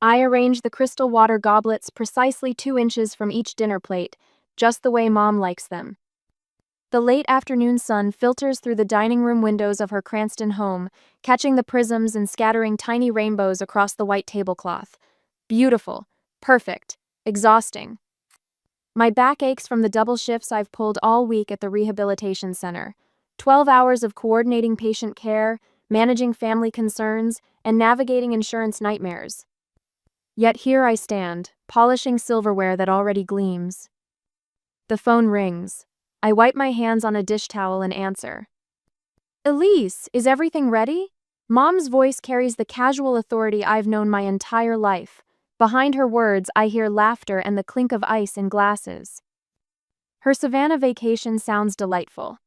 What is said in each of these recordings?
I arrange the crystal water goblets precisely 2 inches from each dinner plate, just the way Mom likes them. The late afternoon sun filters through the dining room windows of her Cranston home, catching the prisms and scattering tiny rainbows across the white tablecloth. Beautiful, perfect, exhausting. My back aches from the double shifts I've pulled all week at the rehabilitation center. 12 hours of coordinating patient care, managing family concerns, and navigating insurance nightmares. Yet here I stand, polishing silverware that already gleams. The phone rings. I wipe my hands on a dish towel and answer. Elise, is everything ready? Mom's voice carries the casual authority I've known my entire life. Behind her words, I hear laughter and the clink of ice in glasses. Her Savannah vacation sounds delightful.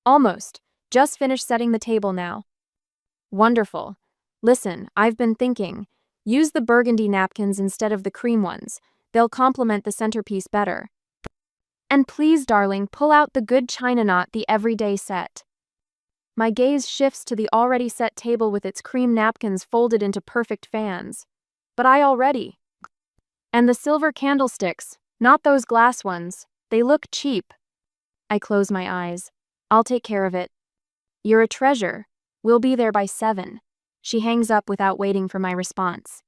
Almost. Just finished setting the table now. Wonderful. Listen, I've been thinking. Use the burgundy napkins instead of the cream ones. They'll complement the centerpiece better. And please, darling, pull out the good china, not the everyday set. My gaze shifts to the already set table with its cream napkins folded into perfect fans. But I already. And the silver candlesticks, not those glass ones. They look cheap. I close my eyes. I'll take care of it. You're a treasure. We'll be there by 7. She hangs up without waiting for my response.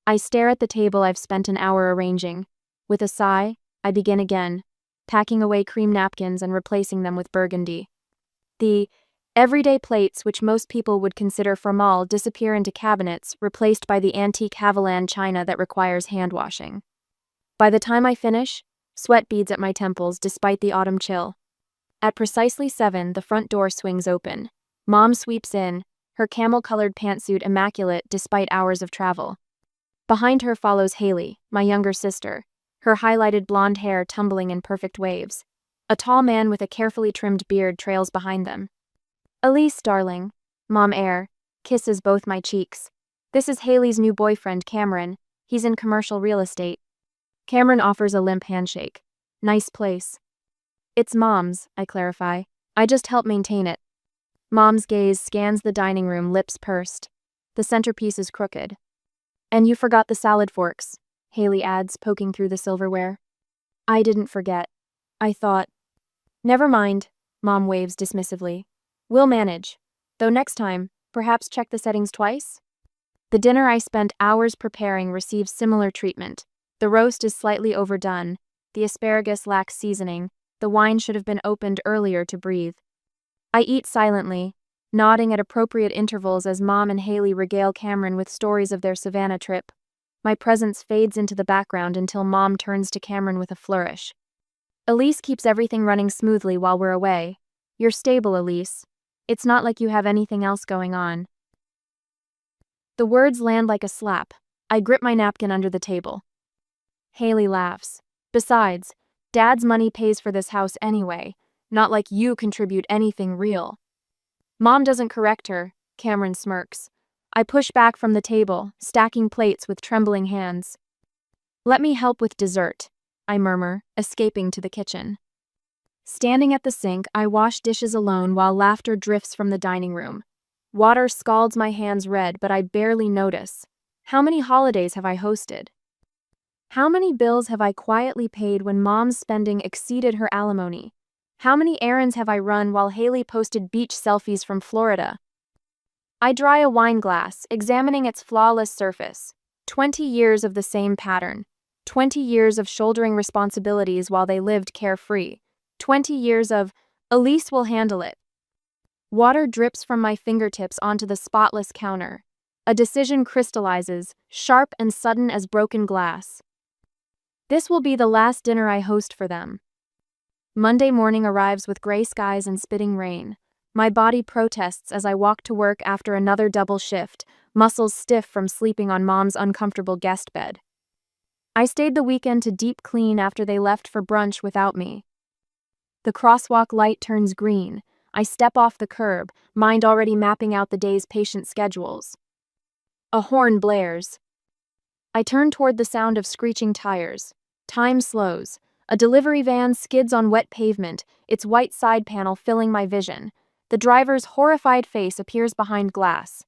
I stare at the table I've spent an hour arranging. With a sigh, I begin again, packing away cream napkins and replacing them with burgundy. The everyday plates, which most people would consider formal, disappear into cabinets, replaced by the antique Haviland china that requires hand washing. By the time I finish, sweat beads at my temples despite the autumn chill. At precisely 7, the front door swings open. Mom sweeps in, her camel-colored pantsuit immaculate despite hours of travel. Behind her follows Haley, my younger sister, her highlighted blonde hair tumbling in perfect waves. A tall man with a carefully trimmed beard trails behind them. Elise, darling, Mom kisses both my cheeks. This is Haley's new boyfriend, Cameron. He's in commercial real estate. Cameron offers a limp handshake. Nice place. It's Mom's, I clarify. I just help maintain it. Mom's gaze scans the dining room, lips pursed. The centerpiece is crooked. And you forgot the salad forks, Haley adds, poking through the silverware. I didn't forget. I thought. Never mind, Mom waves dismissively. We'll manage. Though next time, perhaps check the settings twice? The dinner I spent hours preparing receives similar treatment. The roast is slightly overdone. The asparagus lacks seasoning. The wine should have been opened earlier to breathe. I eat silently, nodding at appropriate intervals as Mom and Haley regale Cameron with stories of their Savannah trip. My presence fades into the background until Mom turns to Cameron with a flourish. Elise keeps everything running smoothly while we're away. You're stable, Elise. It's not like you have anything else going on. The words land like a slap. I grip my napkin under the table. Haley laughs. Besides, Dad's money pays for this house anyway. Not like you contribute anything real. Mom doesn't correct her. Cameron smirks. I push back from the table, stacking plates with trembling hands. Let me help with dessert, I murmur, escaping to the kitchen. Standing at the sink, I wash dishes alone while laughter drifts from the dining room. Water scalds my hands red, but I barely notice. How many holidays have I hosted? How many bills have I quietly paid when Mom's spending exceeded her alimony? How many errands have I run while Haley posted beach selfies from Florida? I dry a wine glass, examining its flawless surface. 20 years of the same pattern. 20 years of shouldering responsibilities while they lived carefree. 20 years of, Elise will handle it. Water drips from my fingertips onto the spotless counter. A decision crystallizes, sharp and sudden as broken glass. This will be the last dinner I host for them. Monday morning arrives with gray skies and spitting rain. My body protests as I walk to work after another double shift, muscles stiff from sleeping on Mom's uncomfortable guest bed. I stayed the weekend to deep clean after they left for brunch without me. The crosswalk light turns green. I step off the curb, mind already mapping out the day's patient schedules. A horn blares. I turn toward the sound of screeching tires. Time slows. A delivery van skids on wet pavement, its white side panel filling my vision. The driver's horrified face appears behind glass.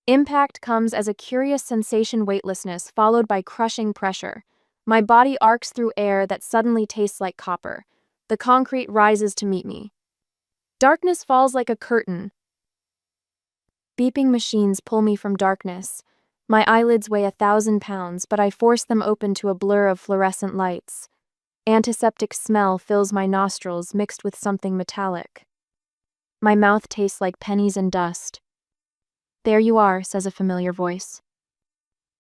Impact comes as a curious sensation, weightlessness followed by crushing pressure. My body arcs through air that suddenly tastes like copper. The concrete rises to meet me. Darkness falls like a curtain. Beeping machines pull me from darkness. My eyelids weigh 1,000 pounds, but I force them open to a blur of fluorescent lights. Antiseptic smell fills my nostrils, mixed with something metallic. My mouth tastes like pennies and dust. "There you are," says a familiar voice.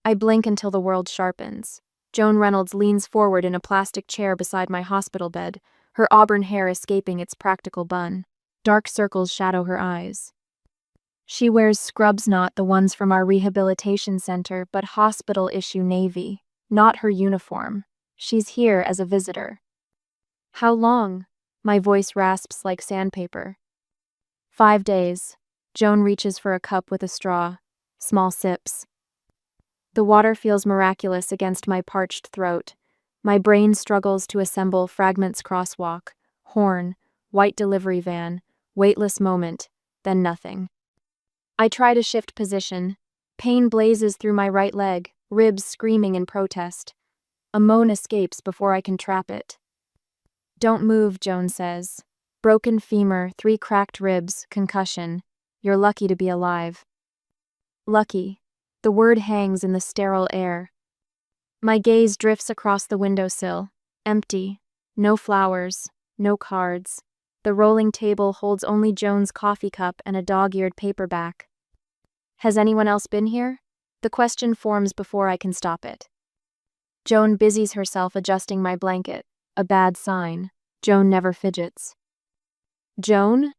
I blink until the world sharpens. Joan Reynolds leans forward in a plastic chair beside my hospital bed, her auburn hair escaping its practical bun. Dark circles shadow her eyes. She wears scrubs, not the ones from our rehabilitation center, but hospital-issue navy, not her uniform. She's here as a visitor. "How long?" My voice rasps like sandpaper. 5 days. Joan reaches for a cup with a straw. Small sips. The water feels miraculous against my parched throat. My brain struggles to assemble fragments: crosswalk, horn, white delivery van, weightless moment, then nothing. I try to shift position. Pain blazes through my right leg, ribs screaming in protest. A moan escapes before I can trap it. "Don't move," Joan says. "Broken femur, 3 cracked ribs, concussion. You're lucky to be alive." Lucky. The word hangs in the sterile air. My gaze drifts across the windowsill. Empty. No flowers. No cards. The rolling table holds only Joan's coffee cup and a dog-eared paperback. Has anyone else been here? The question forms before I can stop it. Joan busies herself adjusting my blanket. A bad sign. Joan never fidgets. "Joan?"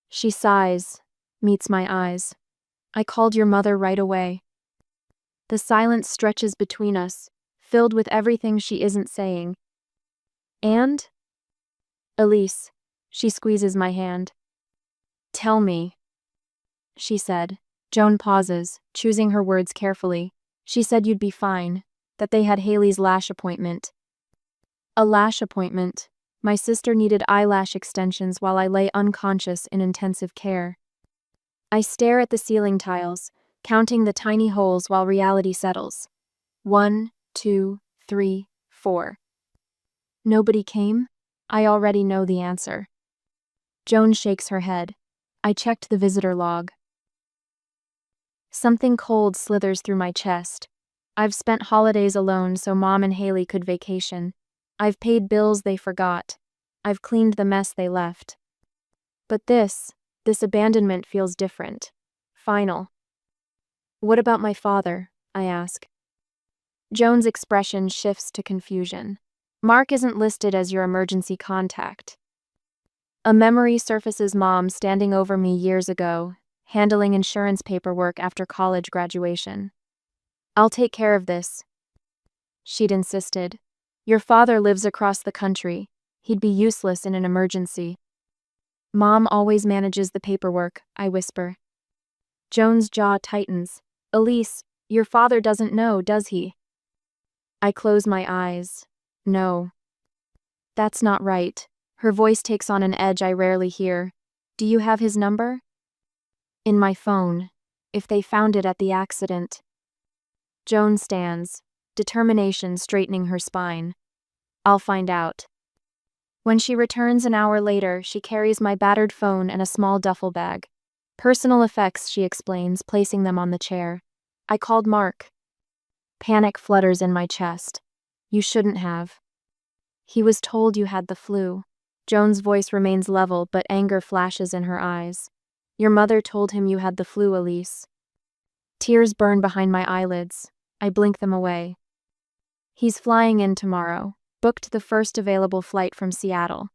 She sighs, meets my eyes. "I called your mother right away." The silence stretches between us, filled with everything she isn't saying. "And?" "Elise." She squeezes my hand. "Tell me," she said. Joan pauses, choosing her words carefully. "She said you'd be fine, that they had Haley's lash appointment." "A lash appointment?" My sister needed eyelash extensions while I lay unconscious in intensive care. I stare at the ceiling tiles, counting the tiny holes while reality settles. 1, 2, 3, 4. Nobody came? I already know the answer. Joan shakes her head. I checked the visitor log. Something cold slithers through my chest. I've spent holidays alone so Mom and Haley could vacation. I've paid bills they forgot. I've cleaned the mess they left. But this abandonment feels different. Final. "What about my father?" I ask. Joan's expression shifts to confusion. "Mark isn't listed as your emergency contact." A memory surfaces: Mom standing over me years ago, handling insurance paperwork after college graduation. "I'll take care of this," she'd insisted. "Your father lives across the country. He'd be useless in an emergency." "Mom always manages the paperwork," I whisper. Joan's jaw tightens. "Elise, your father doesn't know, does he?" I close my eyes. No. That's not right. Her voice takes on an edge I rarely hear. "Do you have his number?" "In my phone. If they found it at the accident." Joan stands, determination straightening her spine. "I'll find out." When she returns an hour later, she carries my battered phone and a small duffel bag. "Personal effects," she explains, placing them on the chair. "I called Mark." Panic flutters in my chest. "You shouldn't have." "He was told you had the flu." Joan's voice remains level, but anger flashes in her eyes. "Your mother told him you had the flu, Elise." Tears burn behind my eyelids. I blink them away. "He's flying in tomorrow. Booked the first available flight from Seattle."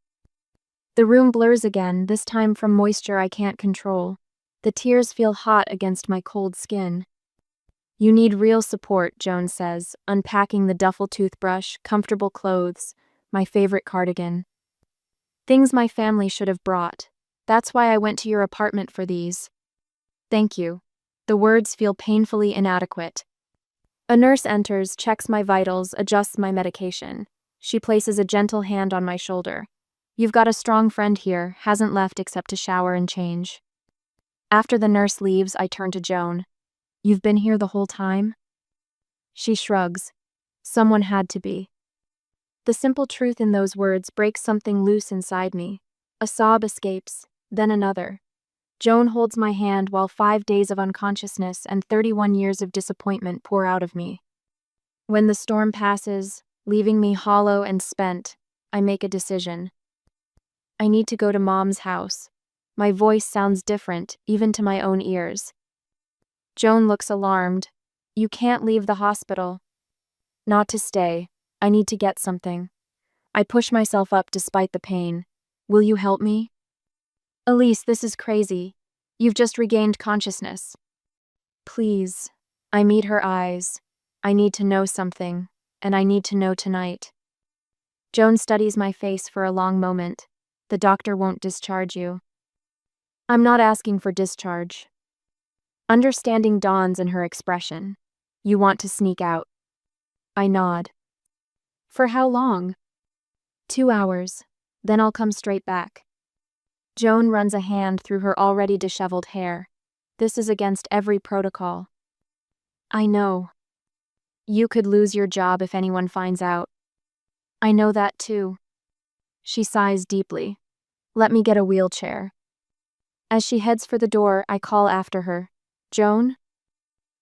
The room blurs again, this time from moisture I can't control. The tears feel hot against my cold skin. "You need real support," Joan says, unpacking the duffel: toothbrush, comfortable clothes, my favorite cardigan. "Things my family should have brought. That's why I went to your apartment for these." "Thank you." The words feel painfully inadequate. A nurse enters, checks my vitals, adjusts my medication. She places a gentle hand on my shoulder. "You've got a strong friend here, hasn't left except to shower and change." After the nurse leaves, I turn to Joan. You've been here the whole time? She shrugs. Someone had to be. The simple truth in those words breaks something loose inside me. A sob escapes, then another. Joan holds my hand while 5 days of unconsciousness and 31 years of disappointment pour out of me. When the storm passes, leaving me hollow and spent, I make a decision. I need to go to Mom's house. My voice sounds different, even to my own ears. Joan looks alarmed. You can't leave the hospital. Not to stay. I need to get something. I push myself up despite the pain. Will you help me? Elise, this is crazy. You've just regained consciousness. Please. I meet her eyes. I need to know something, and I need to know tonight. Joan studies my face for a long moment. The doctor won't discharge you. I'm not asking for discharge. Understanding dawns in her expression. You want to sneak out. I nod. For how long? 2 hours. Then I'll come straight back. Joan runs a hand through her already disheveled hair. This is against every protocol. I know. You could lose your job if anyone finds out. I know that too. She sighs deeply. Let me get a wheelchair. As she heads for the door, I call after her. Joan?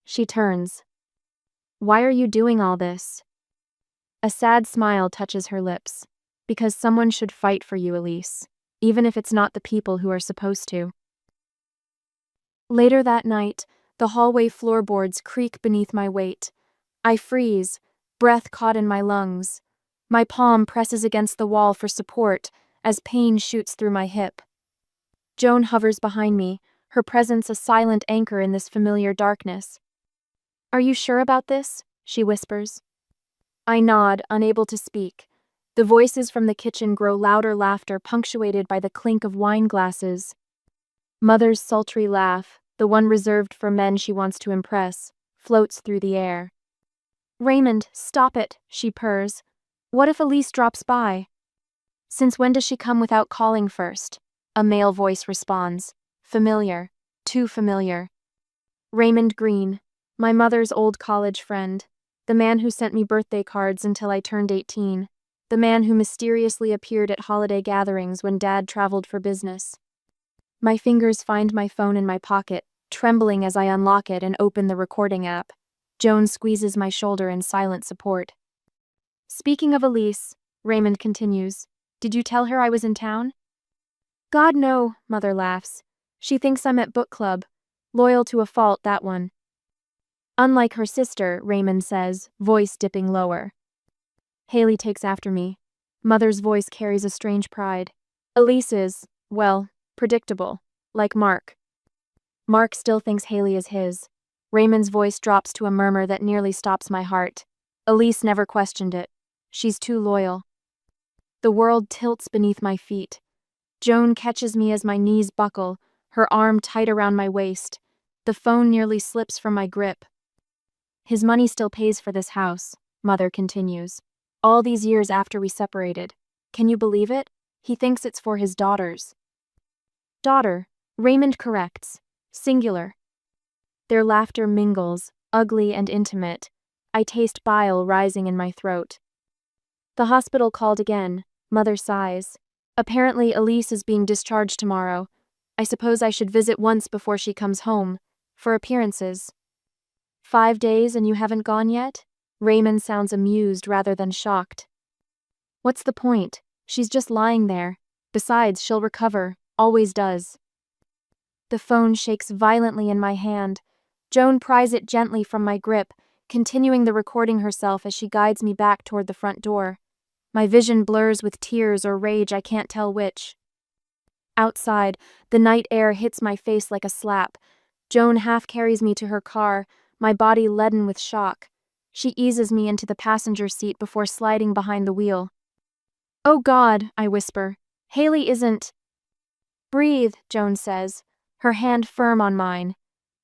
She turns. Why are you doing all this? A sad smile touches her lips. Because someone should fight for you, Elise. Even if it's not the people who are supposed to. Later that night, the hallway floorboards creak beneath my weight. I freeze, breath caught in my lungs. My palm presses against the wall for support as pain shoots through my hip. Joan hovers behind me, her presence a silent anchor in this familiar darkness. Are you sure about this? She whispers. I nod, unable to speak. The voices from the kitchen grow louder laughter punctuated by the clink of wine glasses. Mother's sultry laugh, the one reserved for men she wants to impress, floats through the air. Raymond, stop it, she purrs. What if Elise drops by? Since when does she come without calling first? A male voice responds. Familiar. Too familiar. Raymond Green, my mother's old college friend. The man who sent me birthday cards until I turned 18. The man who mysteriously appeared at holiday gatherings when Dad traveled for business. My fingers find my phone in my pocket, trembling as I unlock it and open the recording app. Joan squeezes my shoulder in silent support. Speaking of Elise, Raymond continues, did you tell her I was in town? God, no, Mother laughs. She thinks I'm at book club. Loyal to a fault, that one. Unlike her sister, Raymond says, voice dipping lower. Haley takes after me. Mother's voice carries a strange pride. Elise is, well, predictable, like Mark. Mark still thinks Haley is his. Raymond's voice drops to a murmur that nearly stops my heart. Elise never questioned it. She's too loyal. The world tilts beneath my feet. Joan catches me as my knees buckle, her arm tight around my waist. The phone nearly slips from my grip. His money still pays for this house, Mother continues. All these years after we separated. Can you believe it? He thinks it's for his daughters. Daughter, Raymond corrects. Singular. Their laughter mingles, ugly and intimate. I taste bile rising in my throat. The hospital called again. Mother sighs. Apparently Elise is being discharged tomorrow. I suppose I should visit once before she comes home. For appearances. 5 days and you haven't gone yet? Raymond sounds amused rather than shocked. What's the point? She's just lying there. Besides, she'll recover. Always does. The phone shakes violently in my hand. Joan pries it gently from my grip, continuing the recording herself as she guides me back toward the front door. My vision blurs with tears or rage, I can't tell which. Outside, the night air hits my face like a slap. Joan half carries me to her car, my body leaden with shock. She eases me into the passenger seat before sliding behind the wheel. Oh God, I whisper. Haley isn't. Breathe, Joan says, her hand firm on mine.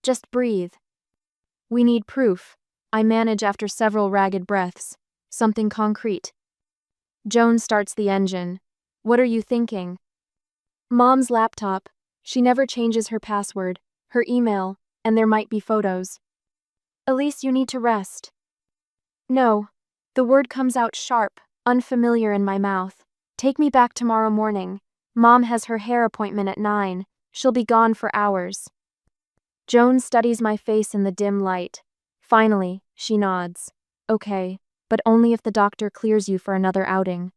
Just breathe. We need proof. I manage after several ragged breaths. Something concrete. Joan starts the engine. What are you thinking? Mom's laptop. She never changes her password, her email, and there might be photos. Elise, you need to rest. No. The word comes out sharp, unfamiliar in my mouth. Take me back tomorrow morning. Mom has her hair appointment at 9. She'll be gone for hours. Joan studies my face in the dim light. Finally, she nods. Okay, but only if the doctor clears you for another outing.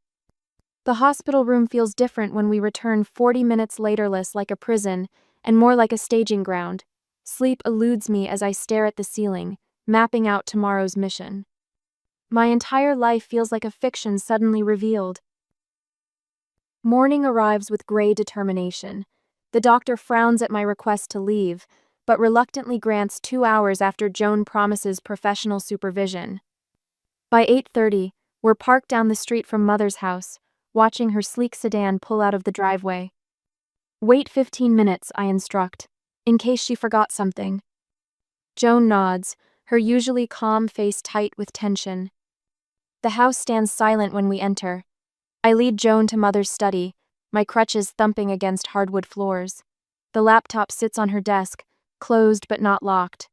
The hospital room feels different when we return 40 minutes later, less like a prison, and more like a staging ground. Sleep eludes me as I stare at the ceiling, mapping out tomorrow's mission. My entire life feels like a fiction suddenly revealed. Morning arrives with gray determination. The doctor frowns at my request to leave, but reluctantly grants 2 hours after Joan promises professional supervision. By 8:30, we're parked down the street from Mother's house, watching her sleek sedan pull out of the driveway. Wait 15 minutes, I instruct, in case she forgot something. Joan nods, her usually calm face tight with tension. The house stands silent when we enter. I lead Joan to Mother's study, my crutches thumping against hardwood floors. The laptop sits on her desk, closed but not locked.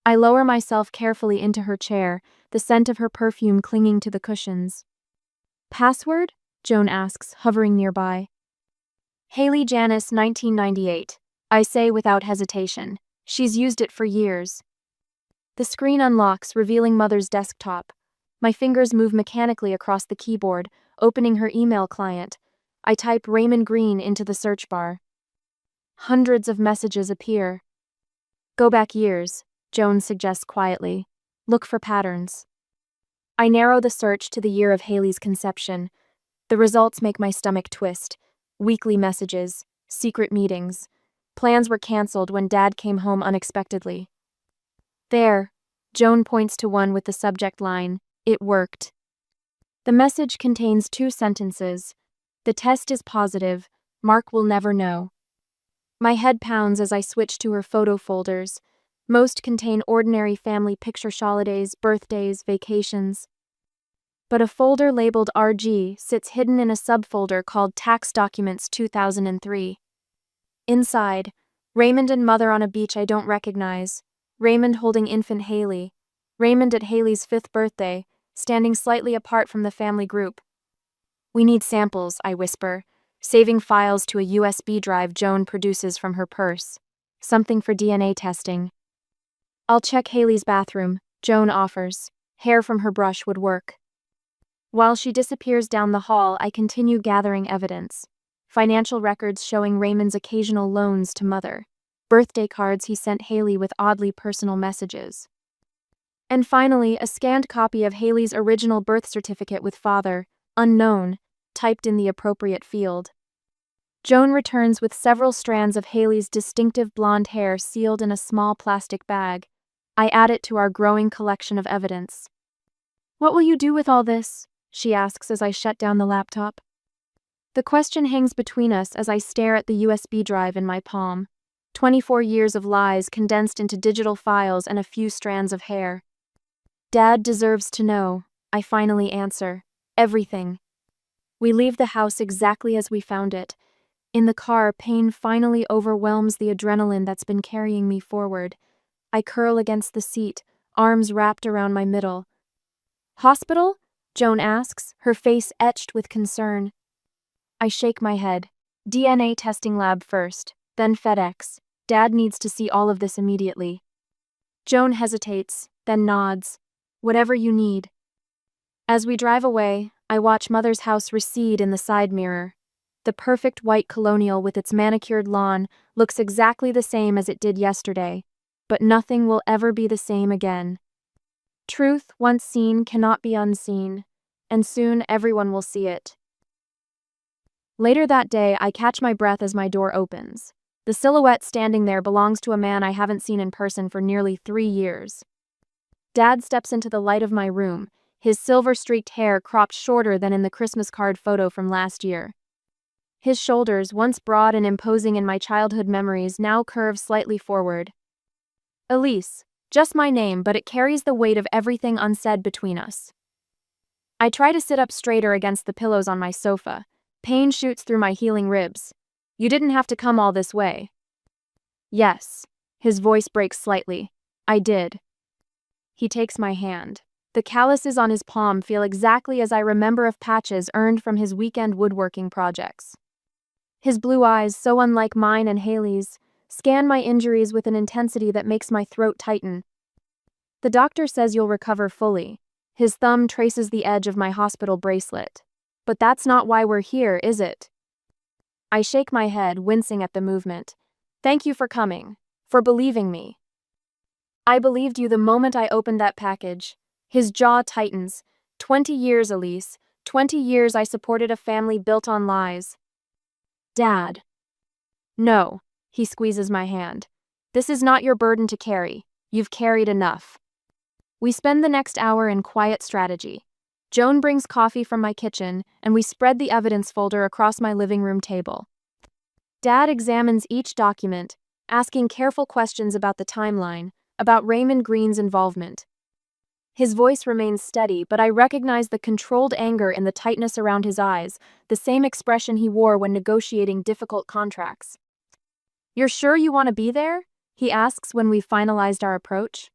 I lower myself carefully into her chair, the scent of her perfume clinging to the cushions. Password? Joan asks, hovering nearby. Haley Janice, 1998. I say without hesitation. She's used it for years. The screen unlocks, revealing Mother's desktop. My fingers move mechanically across the keyboard, opening her email client. I type Raymond Green into the search bar. Hundreds of messages appear. Go back years, Joan suggests quietly. Look for patterns. I narrow the search to the year of Haley's conception. The results make my stomach twist. Weekly messages, secret meetings. Plans were canceled when Dad came home unexpectedly. There, Joan points to one with the subject line, "It worked." The message contains 2 sentences. The test is positive. Mark will never know. My head pounds as I switch to her photo folders. Most contain ordinary family picture holidays, birthdays, vacations. But a folder labeled RG sits hidden in a subfolder called Tax Documents 2003. Inside, Raymond and Mother on a beach I don't recognize. Raymond holding infant Haley. Raymond at Haley's 5th birthday, standing slightly apart from the family group. We need samples, I whisper, saving files to a USB drive Joan produces from her purse. Something for DNA testing. I'll check Haley's bathroom, Joan offers. Hair from her brush would work. While she disappears down the hall, I continue gathering evidence. Financial records showing Raymond's occasional loans to Mother. Birthday cards he sent Haley with oddly personal messages. And finally, a scanned copy of Haley's original birth certificate with father, unknown, typed in the appropriate field. Joan returns with several strands of Haley's distinctive blonde hair sealed in a small plastic bag. I add it to our growing collection of evidence. What will you do with all this? She asks as I shut down the laptop. The question hangs between us as I stare at the USB drive in my palm. 24 years of lies condensed into digital files and a few strands of hair. Dad deserves to know, I finally answer. Everything. We leave the house exactly as we found it. In the car, pain finally overwhelms the adrenaline that's been carrying me forward. I curl against the seat, arms wrapped around my middle. Hospital? Joan asks, her face etched with concern. I shake my head. DNA testing lab first, then FedEx. Dad needs to see all of this immediately. Joan hesitates, then nods. Whatever you need. As we drive away, I watch Mother's house recede in the side mirror. The perfect white colonial with its manicured lawn looks exactly the same as it did yesterday, but nothing will ever be the same again. Truth, once seen, cannot be unseen, and soon everyone will see it. Later that day, I catch my breath as my door opens. The silhouette standing there belongs to a man I haven't seen in person for nearly 3 years. Dad steps into the light of my room, his silver-streaked hair cropped shorter than in the Christmas card photo from last year. His shoulders, once broad and imposing in my childhood memories, now curve slightly forward. Elise, just my name, but it carries the weight of everything unsaid between us. I try to sit up straighter against the pillows on my sofa. Pain shoots through my healing ribs. You didn't have to come all this way. Yes. His voice breaks slightly. I did. He takes my hand. The calluses on his palm feel exactly as I remember of patches earned from his weekend woodworking projects. His blue eyes, so unlike mine and Haley's, scan my injuries with an intensity that makes my throat tighten. The doctor says you'll recover fully. His thumb traces the edge of my hospital bracelet. But that's not why we're here, is it? I shake my head, wincing at the movement. Thank you for coming. For believing me. I believed you the moment I opened that package. His jaw tightens. 20 years, Elise. 20 years I supported a family built on lies. Dad. No. He squeezes my hand. This is not your burden to carry. You've carried enough. We spend the next hour in quiet strategy. Joan brings coffee from my kitchen, and we spread the evidence folder across my living room table. Dad examines each document, asking careful questions about the timeline, about Raymond Green's involvement. His voice remains steady, but I recognize the controlled anger in the tightness around his eyes, the same expression he wore when negotiating difficult contracts. You're sure you want to be there? He asks when we've finalized our approach.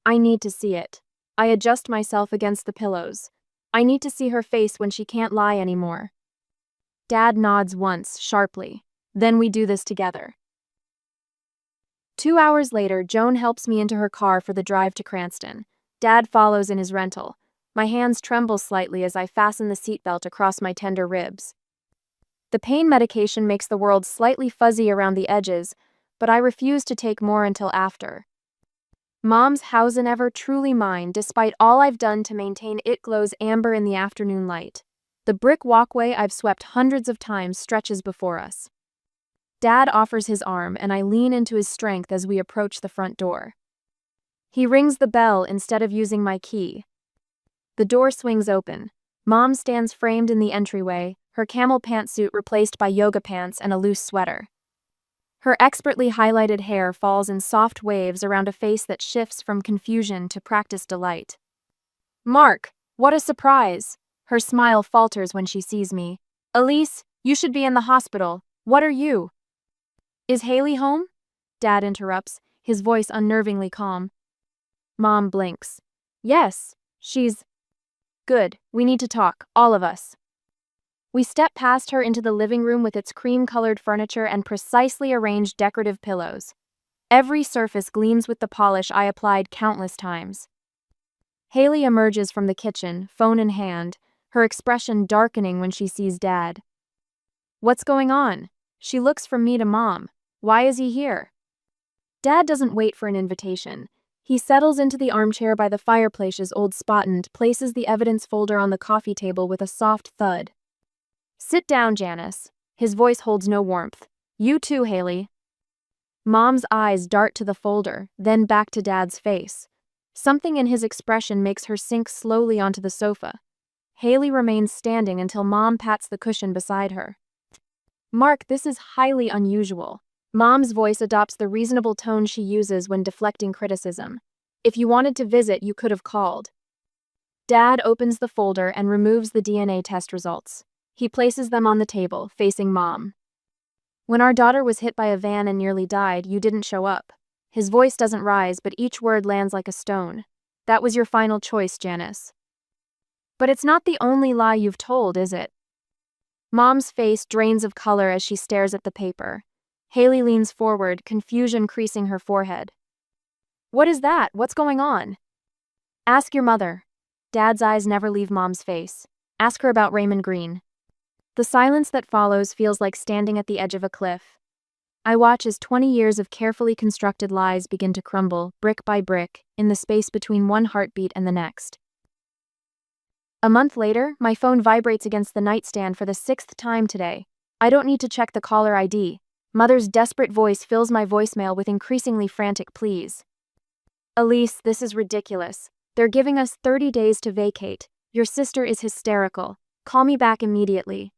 I need to see it. I adjust myself against the pillows. I need to see her face when she can't lie anymore. Dad nods once, sharply. Then we do this together. 2 hours later, Joan helps me into her car for the drive to Cranston. Dad follows in his rental. My hands tremble slightly as I fasten the seatbelt across my tender ribs. The pain medication makes the world slightly fuzzy around the edges, but I refuse to take more until after. Mom's housen ever truly mine, despite all I've done to maintain it glows amber in the afternoon light. The brick walkway I've swept hundreds of times stretches before us. Dad offers his arm, and I lean into his strength as we approach the front door. He rings the bell instead of using my key. The door swings open. Mom stands framed in the entryway, her camel pantsuit replaced by yoga pants and a loose sweater. Her expertly highlighted hair falls in soft waves around a face that shifts from confusion to practiced delight. Mark, what a surprise! Her smile falters when she sees me. Elise, you should be in the hospital. What are you? Is Haley home? Dad interrupts, his voice unnervingly calm. Mom blinks. Yes, she's... Good, we need to talk, all of us. We step past her into the living room with its cream-colored furniture and precisely arranged decorative pillows. Every surface gleams with the polish I applied countless times. Haley emerges from the kitchen, phone in hand, her expression darkening when she sees Dad. What's going on? She looks from me to Mom. Why is he here? Dad doesn't wait for an invitation. He settles into the armchair by the fireplace's old spot and places the evidence folder on the coffee table with a soft thud. Sit down, Janice. His voice holds no warmth. You too, Haley. Mom's eyes dart to the folder, then back to Dad's face. Something in his expression makes her sink slowly onto the sofa. Haley remains standing until Mom pats the cushion beside her. Mark, this is highly unusual. Mom's voice adopts the reasonable tone she uses when deflecting criticism. If you wanted to visit, you could have called. Dad opens the folder and removes the DNA test results. He places them on the table, facing Mom. When our daughter was hit by a van and nearly died, you didn't show up. His voice doesn't rise, but each word lands like a stone. That was your final choice, Janice. But it's not the only lie you've told, is it? Mom's face drains of color as she stares at the paper. Haley leans forward, confusion creasing her forehead. What is that? What's going on? Ask your mother. Dad's eyes never leave Mom's face. Ask her about Raymond Green. The silence that follows feels like standing at the edge of a cliff. I watch as 20 years of carefully constructed lies begin to crumble, brick by brick, in the space between one heartbeat and the next. A month later, my phone vibrates against the nightstand for the 6th time today. I don't need to check the caller ID. Mother's desperate voice fills my voicemail with increasingly frantic pleas. Elise, this is ridiculous. They're giving us 30 days to vacate. Your sister is hysterical. Call me back immediately.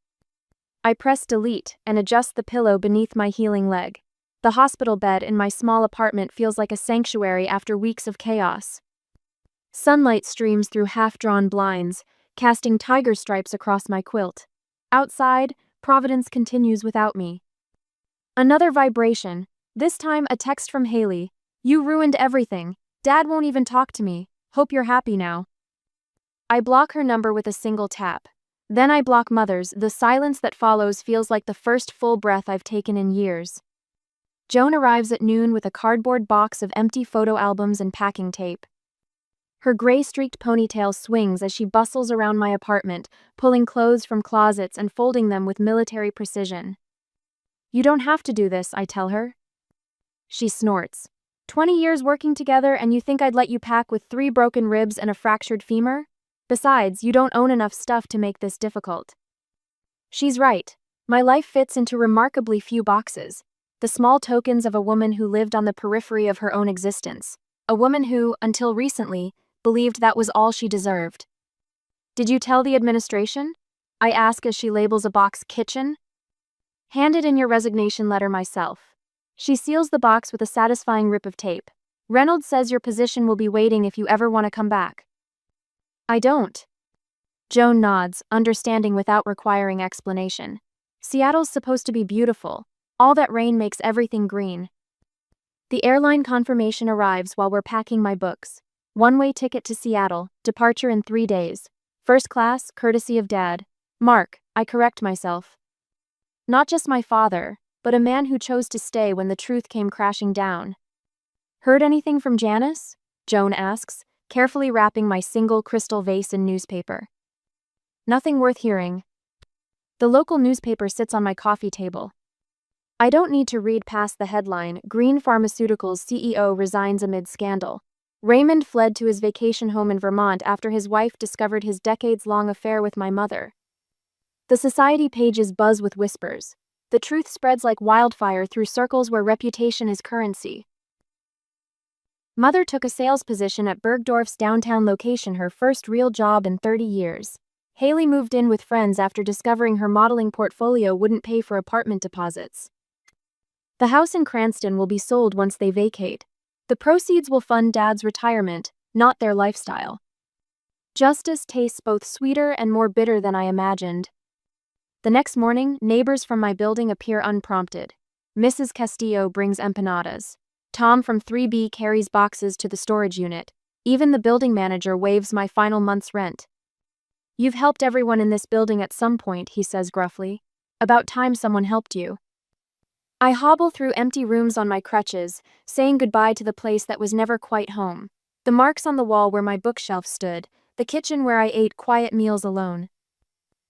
I press delete and adjust the pillow beneath my healing leg. The hospital bed in my small apartment feels like a sanctuary after weeks of chaos. Sunlight streams through half-drawn blinds, casting tiger stripes across my quilt. Outside, Providence continues without me. Another vibration, this time a text from Haley. You ruined everything. Dad won't even talk to me. Hope you're happy now. I block her number with a single tap. Then I block Mother's. The silence that follows feels like the first full breath I've taken in years. Joan arrives at noon with a cardboard box of empty photo albums and packing tape. Her gray-streaked ponytail swings as she bustles around my apartment, pulling clothes from closets and folding them with military precision. You don't have to do this, I tell her. She snorts. 20 years working together and you think I'd let you pack with 3 broken ribs and a fractured femur? Besides, you don't own enough stuff to make this difficult. She's right. My life fits into remarkably few boxes. The small tokens of a woman who lived on the periphery of her own existence. A woman who, until recently, believed that was all she deserved. Did you tell the administration? I ask as she labels a box kitchen. Handed in your resignation letter myself. She seals the box with a satisfying rip of tape. Reynolds says your position will be waiting if you ever want to come back. I don't. Joan nods, understanding without requiring explanation. Seattle's supposed to be beautiful. All that rain makes everything green. The airline confirmation arrives while we're packing my books. One-way ticket to Seattle, departure in 3 days. First class, courtesy of Dad. Mark, I correct myself. Not just my father, but a man who chose to stay when the truth came crashing down. Heard anything from Janice? Joan asks, carefully wrapping my single crystal vase in newspaper. Nothing worth hearing. The local newspaper sits on my coffee table. I don't need to read past the headline, Green Pharmaceuticals CEO resigns amid scandal. Raymond fled to his vacation home in Vermont after his wife discovered his decades-long affair with my mother. The society pages buzz with whispers. The truth spreads like wildfire through circles where reputation is currency. Mother took a sales position at Bergdorf's downtown location, her first real job in 30 years. Haley moved in with friends after discovering her modeling portfolio wouldn't pay for apartment deposits. The house in Cranston will be sold once they vacate. The proceeds will fund Dad's retirement, not their lifestyle. Justice tastes both sweeter and more bitter than I imagined. The next morning, neighbors from my building appear unprompted. Mrs. Castillo brings empanadas. Tom from 3B carries boxes to the storage unit. Even the building manager waives my final month's rent. You've helped everyone in this building at some point, he says gruffly. About time someone helped you. I hobble through empty rooms on my crutches, saying goodbye to the place that was never quite home. The marks on the wall where my bookshelf stood, the kitchen where I ate quiet meals alone.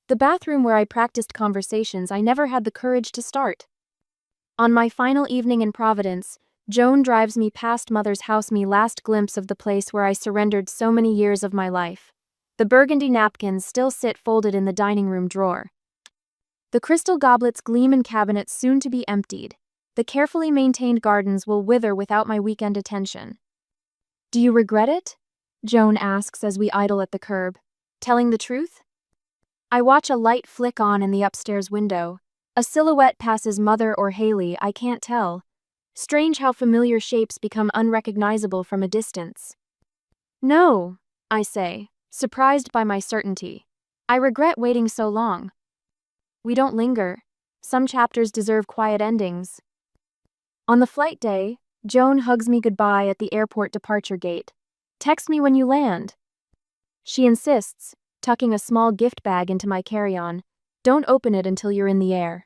The bathroom where I practiced conversations I never had the courage to start. On my final evening in Providence, Joan drives me past Mother's house, my last glimpse of the place where I surrendered so many years of my life. The burgundy napkins still sit folded in the dining room drawer. The crystal goblets gleam in cabinets soon to be emptied. The carefully maintained gardens will wither without my weekend attention. Do you regret it? Joan asks as we idle at the curb. Telling the truth? I watch a light flick on in the upstairs window. A silhouette passes Mother or Haley, I can't tell. Strange how familiar shapes become unrecognizable from a distance. No, I say, surprised by my certainty. I regret waiting so long. We don't linger. Some chapters deserve quiet endings. On the flight day, Joan hugs me goodbye at the airport departure gate. Text me when you land. She insists, tucking a small gift bag into my carry-on. Don't open it until you're in the air.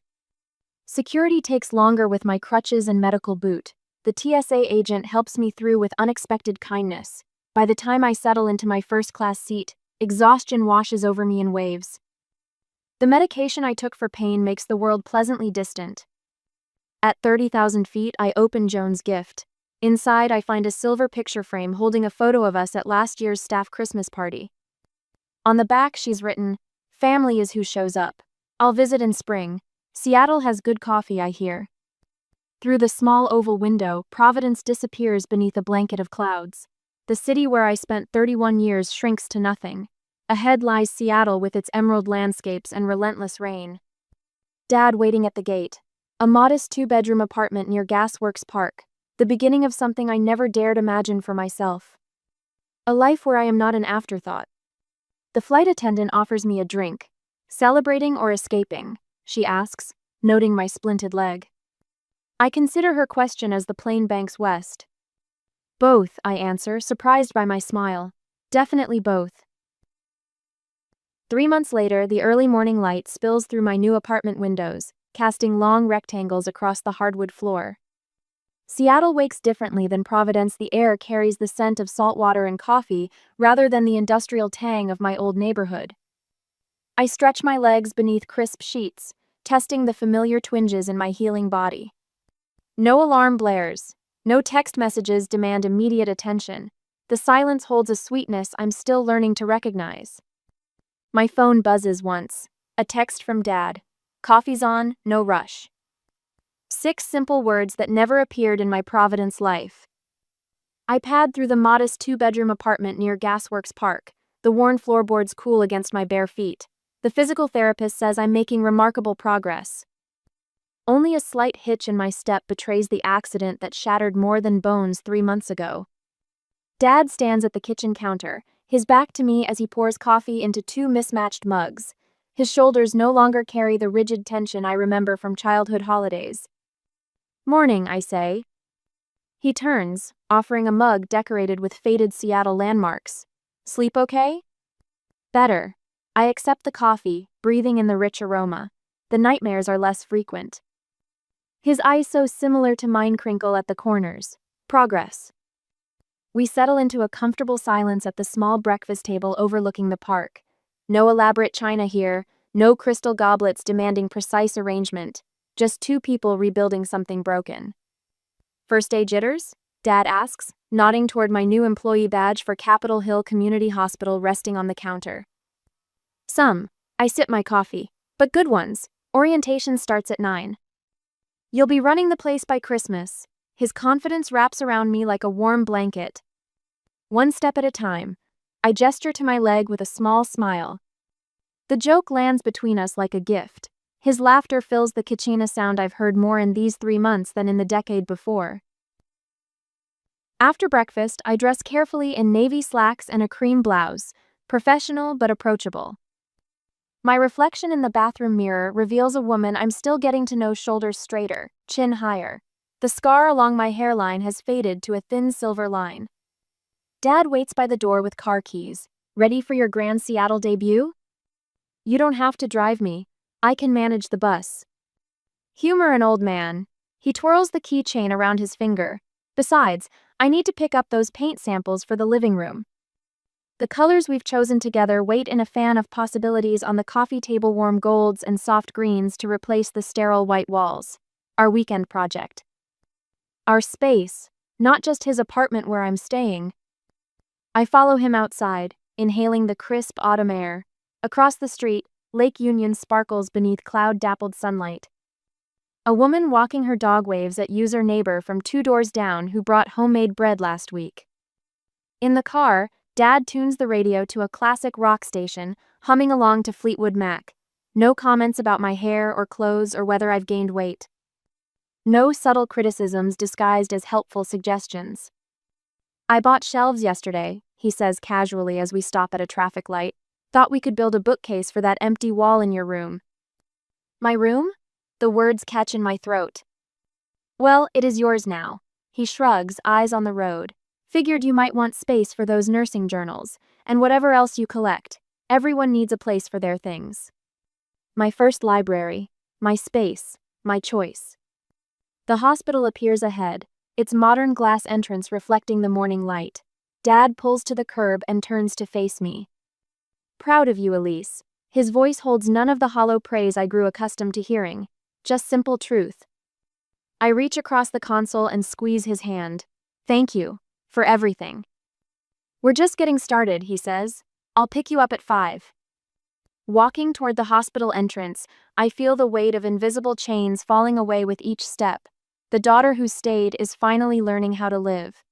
Security takes longer with my crutches and medical boot. The TSA agent helps me through with unexpected kindness. By the time I settle into my first-class seat, exhaustion washes over me in waves. The medication I took for pain makes the world pleasantly distant. At 30,000 feet, I open Joan's gift. Inside, I find a silver picture frame holding a photo of us at last year's staff Christmas party. On the back, she's written, "Family is who shows up. I'll visit in spring. Seattle has good coffee, I hear." Through the small oval window, Providence disappears beneath a blanket of clouds. The city where I spent 31 years shrinks to nothing. Ahead lies Seattle with its emerald landscapes and relentless rain. Dad waiting at the gate. A modest 2-bedroom apartment near Gasworks Park. The beginning of something I never dared imagine for myself. A life where I am not an afterthought. The flight attendant offers me a drink. Celebrating or escaping? She asks, noting my splinted leg. I consider her question as the plane banks west. Both, I answer, surprised by my smile. Definitely both. 3 months later, the early morning light spills through my new apartment windows, casting long rectangles across the hardwood floor. Seattle wakes differently than Providence. The air carries the scent of salt water and coffee rather than the industrial tang of my old neighborhood. I stretch my legs beneath crisp sheets, testing the familiar twinges in my healing body. No alarm blares. No text messages demand immediate attention. The silence holds a sweetness I'm still learning to recognize. My phone buzzes once. A text from Dad. Coffee's on, no rush. 6 simple words that never appeared in my Providence life. I pad through the modest 2-bedroom apartment near Gasworks Park, the worn floorboards cool against my bare feet. The physical therapist says I'm making remarkable progress. Only a slight hitch in my step betrays the accident that shattered more than bones 3 months ago. Dad stands at the kitchen counter, his back to me as he pours coffee into 2 mismatched mugs. His shoulders no longer carry the rigid tension I remember from childhood holidays. Morning, I say. He turns, offering a mug decorated with faded Seattle landmarks. Sleep okay? Better. I accept the coffee, breathing in the rich aroma. The nightmares are less frequent. His eyes so similar to mine crinkle at the corners. Progress. We settle into a comfortable silence at the small breakfast table overlooking the park. No elaborate china here, no crystal goblets demanding precise arrangement, just 2 people rebuilding something broken. First day jitters? Dad asks, nodding toward my new employee badge for Capitol Hill Community Hospital resting on the counter. Some. I sip my coffee. But good ones. Orientation starts at 9. You'll be running the place by Christmas. His confidence wraps around me like a warm blanket. 1 step at a time. I gesture to my leg with a small smile. The joke lands between us like a gift. His laughter fills the kachina sound I've heard more in these 3 months than in the decade before. After breakfast, I dress carefully in navy slacks and a cream blouse, professional but approachable. My reflection in the bathroom mirror reveals a woman I'm still getting to know, shoulders straighter, chin higher. The scar along my hairline has faded to a thin silver line. Dad waits by the door with car keys. Ready for your grand Seattle debut? You don't have to drive me. I can manage the bus. Humor an old man. He twirls the keychain around his finger. Besides, I need to pick up those paint samples for the living room. The colors we've chosen together wait in a fan of possibilities on the coffee table, warm golds and soft greens to replace the sterile white walls. Our weekend project. Our space, not just his apartment where I'm staying. I follow him outside, inhaling the crisp autumn air. Across the street, Lake Union sparkles beneath cloud-dappled sunlight. A woman walking her dog waves at user neighbor from 2 doors down who brought homemade bread last week. In the car, Dad tunes the radio to a classic rock station, humming along to Fleetwood Mac. No comments about my hair or clothes or whether I've gained weight. No subtle criticisms disguised as helpful suggestions. I bought shelves yesterday, he says casually as we stop at a traffic light. Thought we could build a bookcase for that empty wall in your room. My room? The words catch in my throat. Well, it is yours now. He shrugs, eyes on the road. Figured you might want space for those nursing journals, and whatever else you collect. Everyone needs a place for their things. My first library, my space, my choice. The hospital appears ahead, its modern glass entrance reflecting the morning light. Dad pulls to the curb and turns to face me. Proud of you, Elise. His voice holds none of the hollow praise I grew accustomed to hearing, just simple truth. I reach across the console and squeeze his hand. Thank you, for everything. We're just getting started, he says. I'll pick you up at 5. Walking toward the hospital entrance, I feel the weight of invisible chains falling away with each step. The daughter who stayed is finally learning how to live.